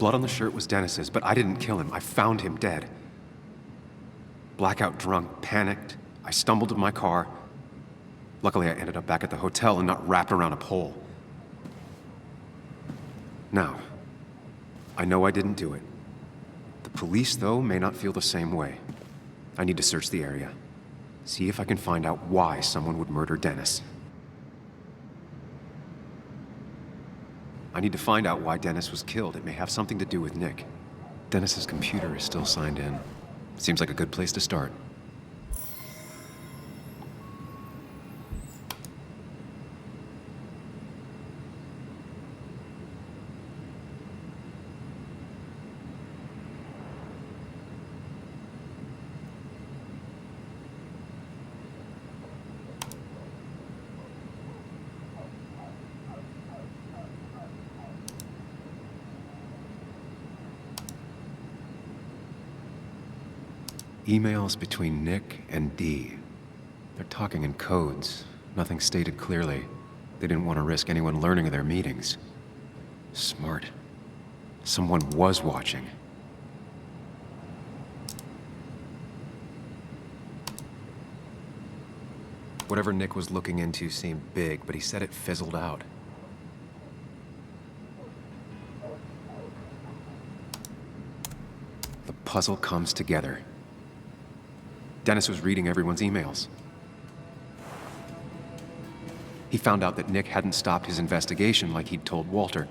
blood on the shirt was Dennis's, but I didn't kill him. I found him dead. Blackout drunk, panicked. I stumbled to my car. Luckily, I ended up back at the hotel and not wrapped around a pole. Now, I know I didn't do it. The police, though, may not feel the same way. I need to search the area. See if I can find out why someone would murder Dennis. I need to find out why Dennis was killed. It may have something to do with Nick. Dennis's computer is still signed in. Seems like a good place to start. Emails between Nick and Dee. They're talking in codes. Nothing stated clearly. They didn't want to risk anyone learning of their meetings. Smart. Someone was watching. Whatever Nick was looking into seemed big, but he said it fizzled out. The puzzle comes together. Dennis was reading everyone's emails. He found out that Nick hadn't stopped his investigation like he'd told Walter.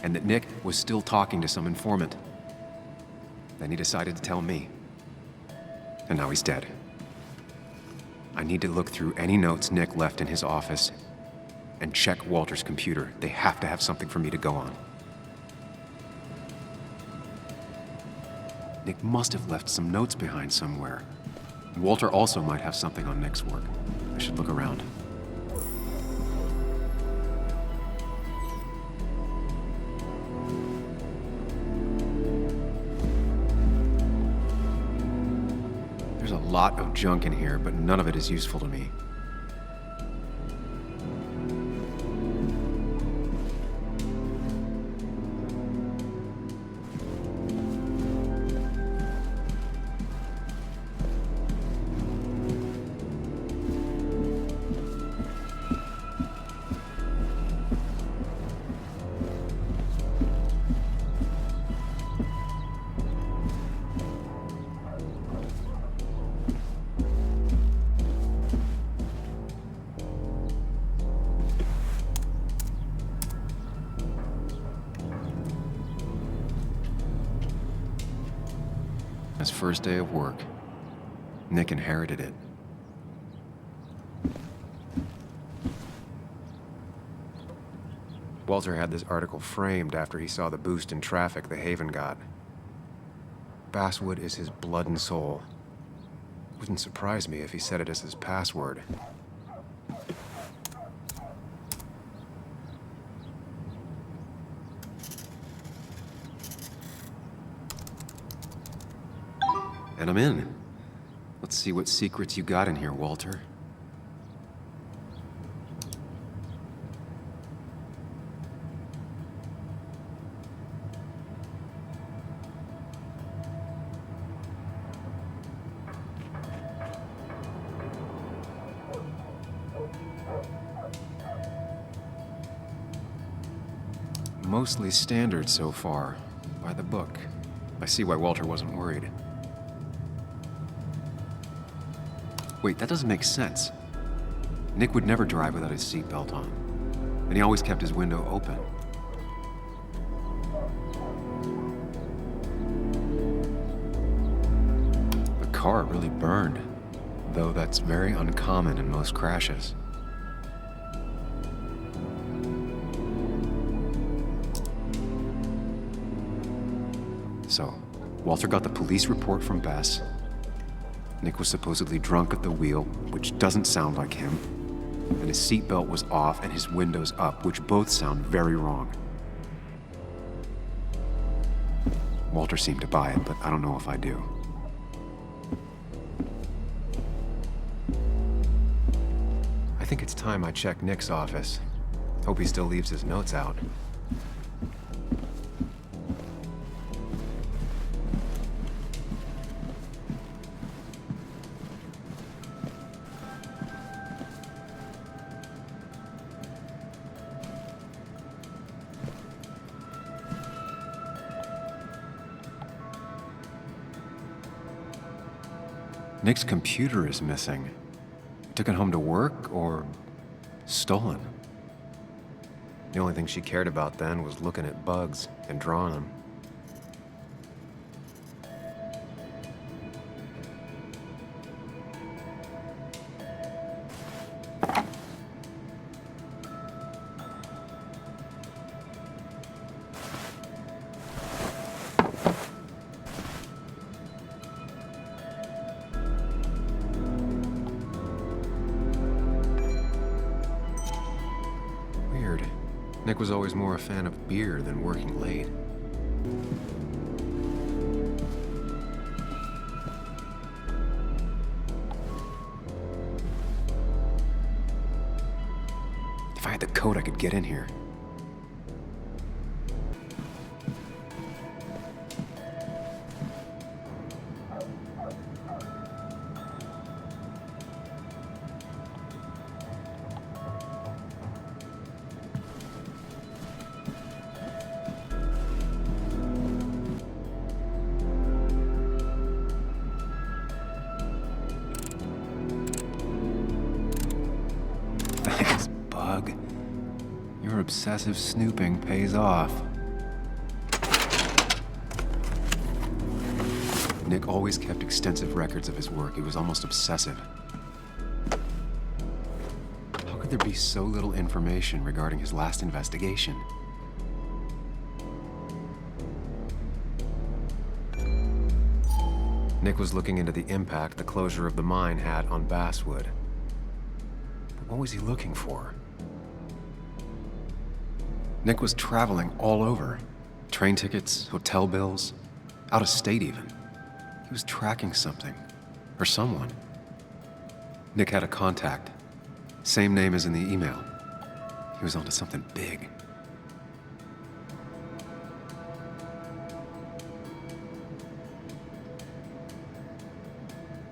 And that Nick was still talking to some informant. Then he decided to tell me. And now he's dead. I need to look through any notes Nick left in his office and check Walter's computer. They have to have something for me to go on. Nick must have left some notes behind somewhere. Walter also might have something on Nick's work. I should look around. There's a lot of junk in here, but none of it is useful to me. His first day of work. Nick inherited it. Walter had this article framed after he saw the boost in traffic the Haven got. Basswood is his blood and soul. Wouldn't surprise me if he said it as his password. And I'm in. Let's see what secrets you got in here, Walter. Mostly standard so far, by the book. I see why Walter wasn't worried. Wait, that doesn't make sense. Nick would never drive without his seatbelt on. And he always kept his window open. The car really burned, though that's very uncommon in most crashes. So, Walter got the police report from Bess. Nick was supposedly drunk at the wheel, which doesn't sound like him. And his seatbelt was off and his windows up, which both sound very wrong. Walter seemed to buy it, but I don't know if I do. I think it's time I check Nick's office. Hope he still leaves his notes out. Nick's computer is missing. Took it home to work or stolen. The only thing she cared about then was looking at bugs and drawing them. Nick was always more a fan of beer than working late. If I had the code, I could get in here. Thanks, Bug. Your obsessive snooping pays off. Nick always kept extensive records of his work. He was almost obsessive. How could there be so little information regarding his last investigation? Nick was looking into the impact the closure of the mine had on Basswood. But what was he looking for? Nick was traveling all over. Train tickets, hotel bills, out of state even. He was tracking something, or someone. Nick had a contact. Same name as in the email. He was onto something big.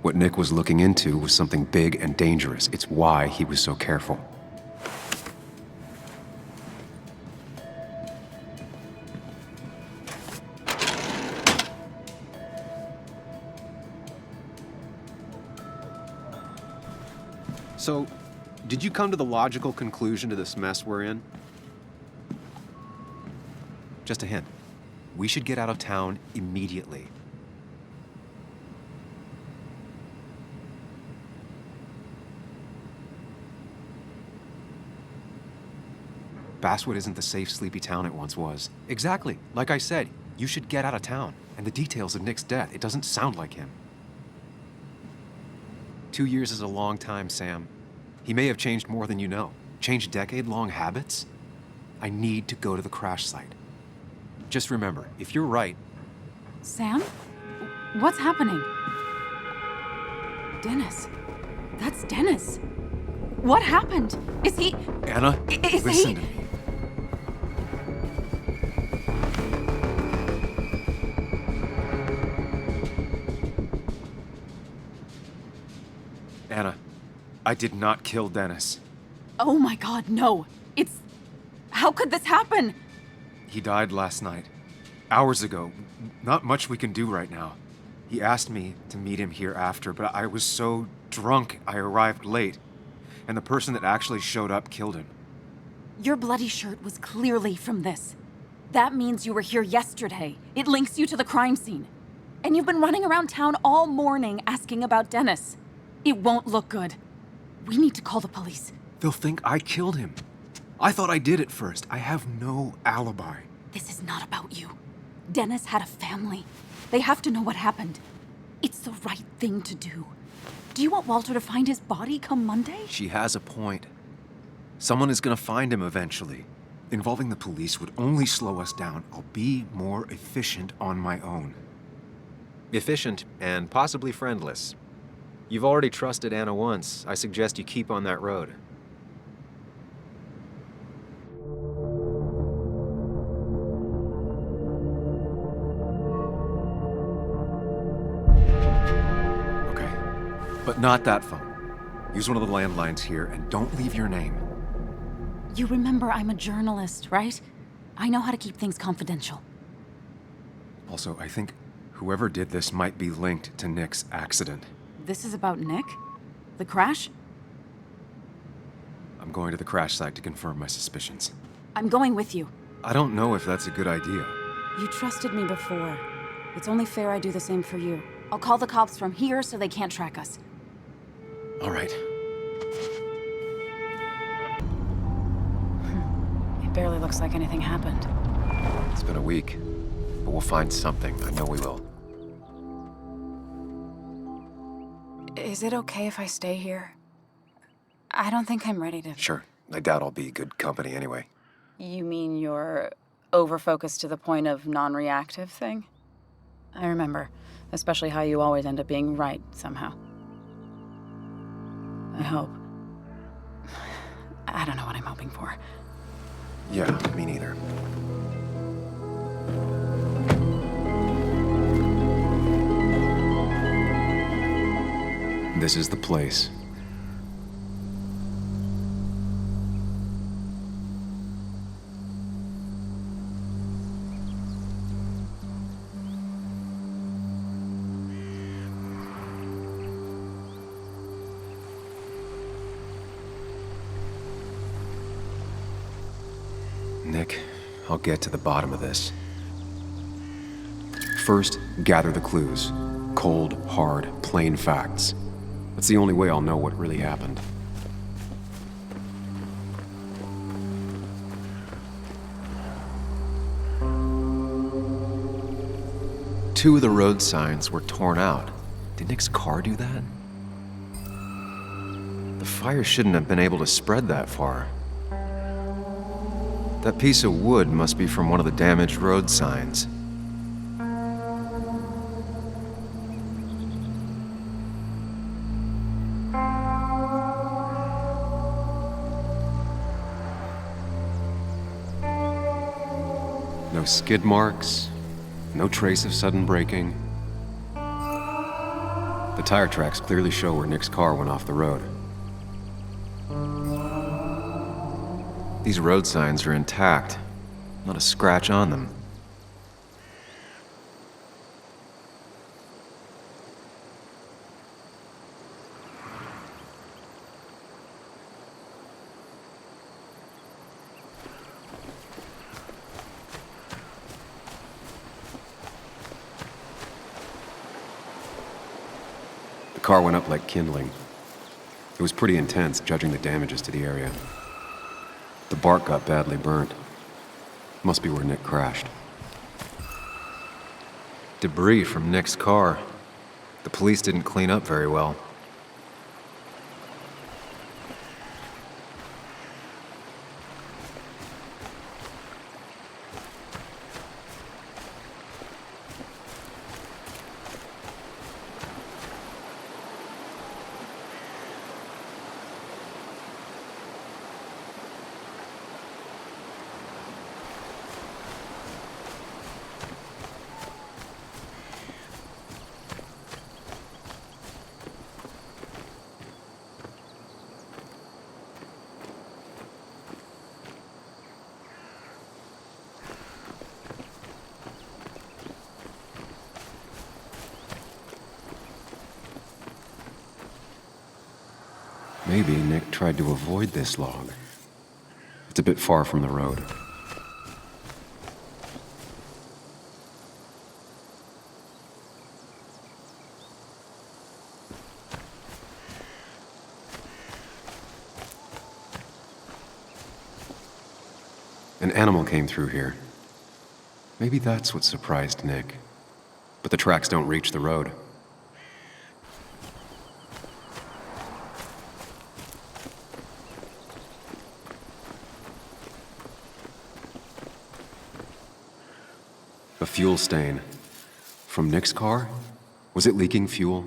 What Nick was looking into was something big and dangerous. It's why he was so careful. So, did you come to the logical conclusion to this mess we're in? Just a hint. We should get out of town immediately. Basswood isn't the safe, sleepy town it once was. Exactly. Like I said, you should get out of town. And the details of Nick's death, it doesn't sound like him. 2 years is a long time, Sam. He may have changed more than you know. Changed decade-long habits? I need to go to the crash site. Just remember, if you're right... Sam? What's happening? Dennis. That's Dennis. What happened? Is he... Anna, listen to me. Anna, I did not kill Dennis. Oh my God, no. It's... How could this happen? He died last night. Hours ago. Not much we can do right now. He asked me to meet him here after, but I was so drunk I arrived late. And the person that actually showed up killed him. Your bloody shirt was clearly from this. That means you were here yesterday. It links you to the crime scene. And you've been running around town all morning asking about Dennis. It won't look good. We need to call the police. They'll think I killed him. I thought I did at first. I have no alibi. This is not about you. Dennis had a family. They have to know what happened. It's the right thing to do. Do you want Walter to find his body come Monday? She has a point. Someone is gonna find him eventually. Involving the police would only slow us down. I'll be more efficient on my own. Efficient and possibly friendless. You've already trusted Anna once. I suggest you keep on that road. Okay, but not that phone. Use one of the landlines here and don't leave your name. You remember I'm a journalist, right? I know how to keep things confidential. Also, I think whoever did this might be linked to Nick's accident. This is about Nick? The crash? I'm going to the crash site to confirm my suspicions. I'm going with you. I don't know if that's a good idea. You trusted me before. It's only fair I do the same for you. I'll call the cops from here so they can't track us. All right. It barely looks like anything happened. It's been a week, but we'll find something. I know we will. Is it okay if I stay here? I don't think I'm ready to... Sure. I doubt I'll be good company anyway. You mean you're over-focused to the point of non-reactive thing? I remember, especially how you always end up being right somehow. I hope. I don't know what I'm hoping for. Yeah, me neither. This is the place. Nick, I'll get to the bottom of this. First, gather the clues. Cold, hard, plain facts. That's the only way I'll know what really happened. Two of the road signs were torn out. Did Nick's car do that? The fire shouldn't have been able to spread that far. That piece of wood must be from one of the damaged road signs. No skid marks, no trace of sudden braking. The tire tracks clearly show where Nick's car went off the road. These road signs are intact, not a scratch on them. The car went up like kindling. It was pretty intense, judging the damages to the area. The bark got badly burnt. Must be where Nick crashed. Debris from Nick's car. The police didn't clean up very well. Maybe Nick tried to avoid this log. It's a bit far from the road. An animal came through here. Maybe that's what surprised Nick. But the tracks don't reach the road. A fuel stain. From Nick's car? Was it leaking fuel?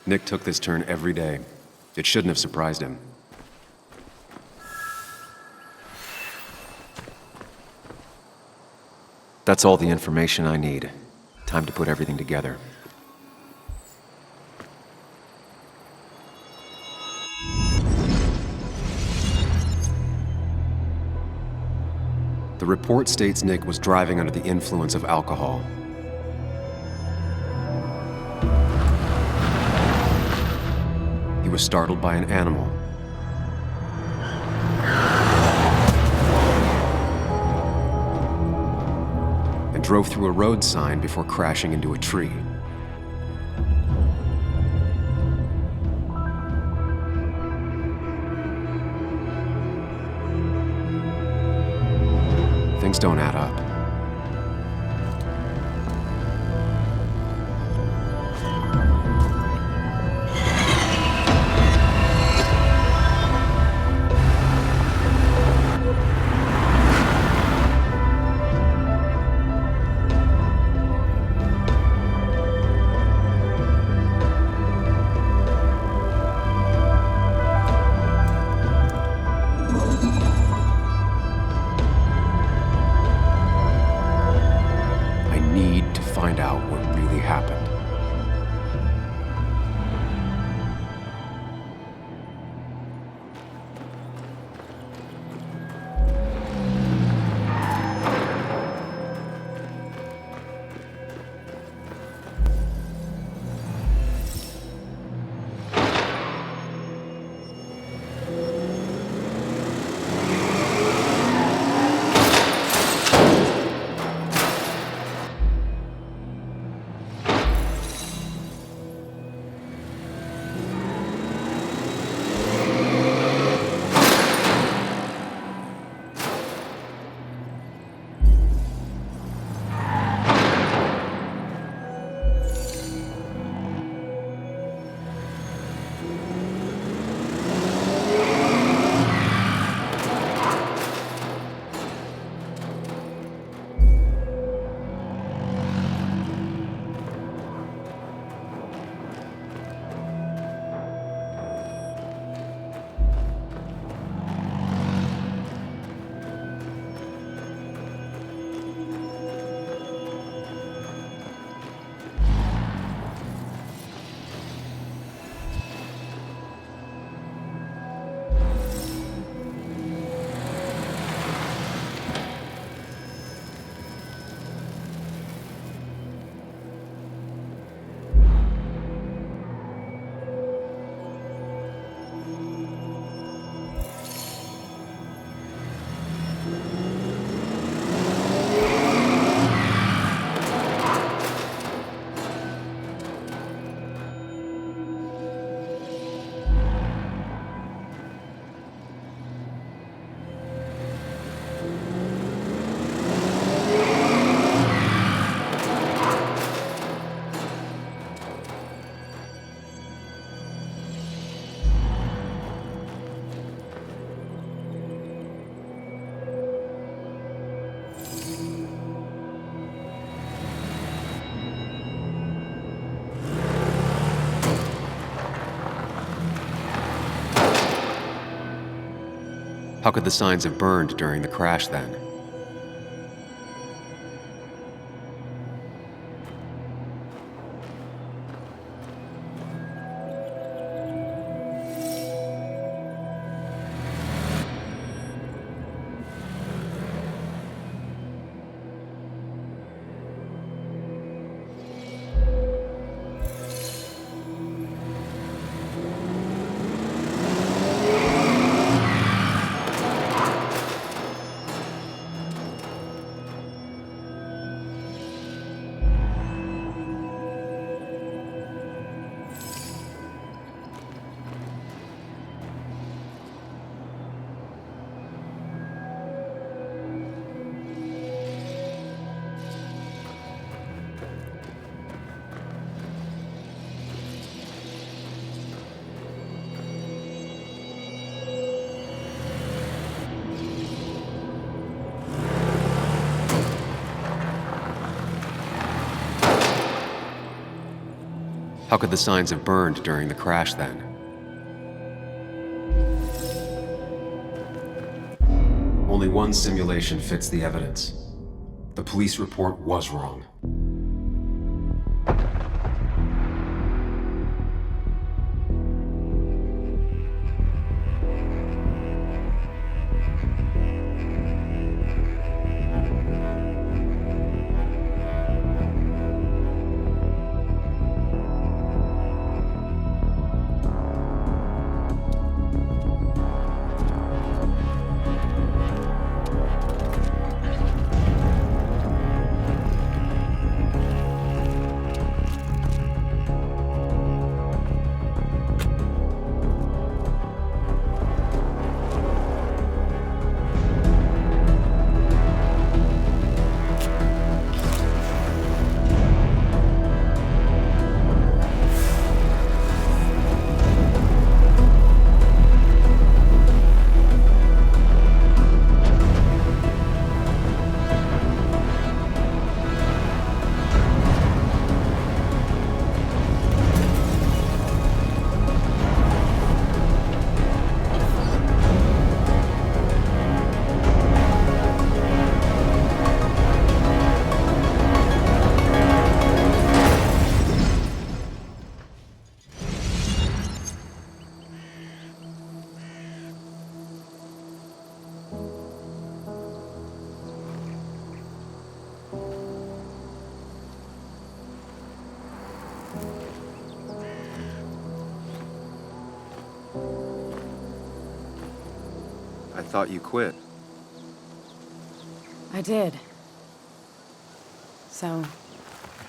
Nick took this turn every day. It shouldn't have surprised him. That's all the information I need. Time to put everything together. The report states Nick was driving under the influence of alcohol. He was startled by an animal. And drove through a road sign before crashing into a tree. Things don't add up. Find out what really happened. How could the signs have burned during the crash then? How could the signs have burned during the crash then? Only one simulation fits the evidence. The police report was wrong. I thought you quit. I did. So,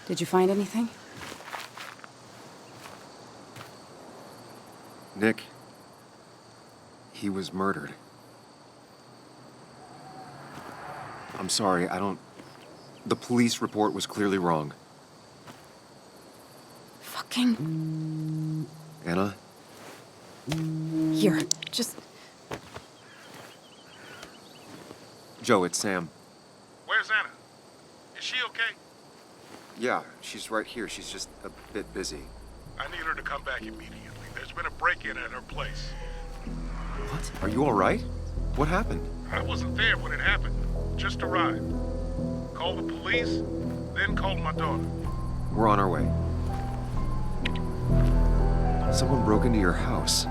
did you find anything? Nick, he was murdered. I'm sorry, I don't... The police report was clearly wrong. Fucking... Anna? Here, just... Joe, it's Sam. Where's Anna? Is she okay? Yeah, she's right here. She's just a bit busy. I need her to come back immediately. There's been a break-in at her place. What? Are you all right? What happened? I wasn't there when it happened. Just arrived. Called the police, then called my daughter. We're on our way. Someone broke into your house.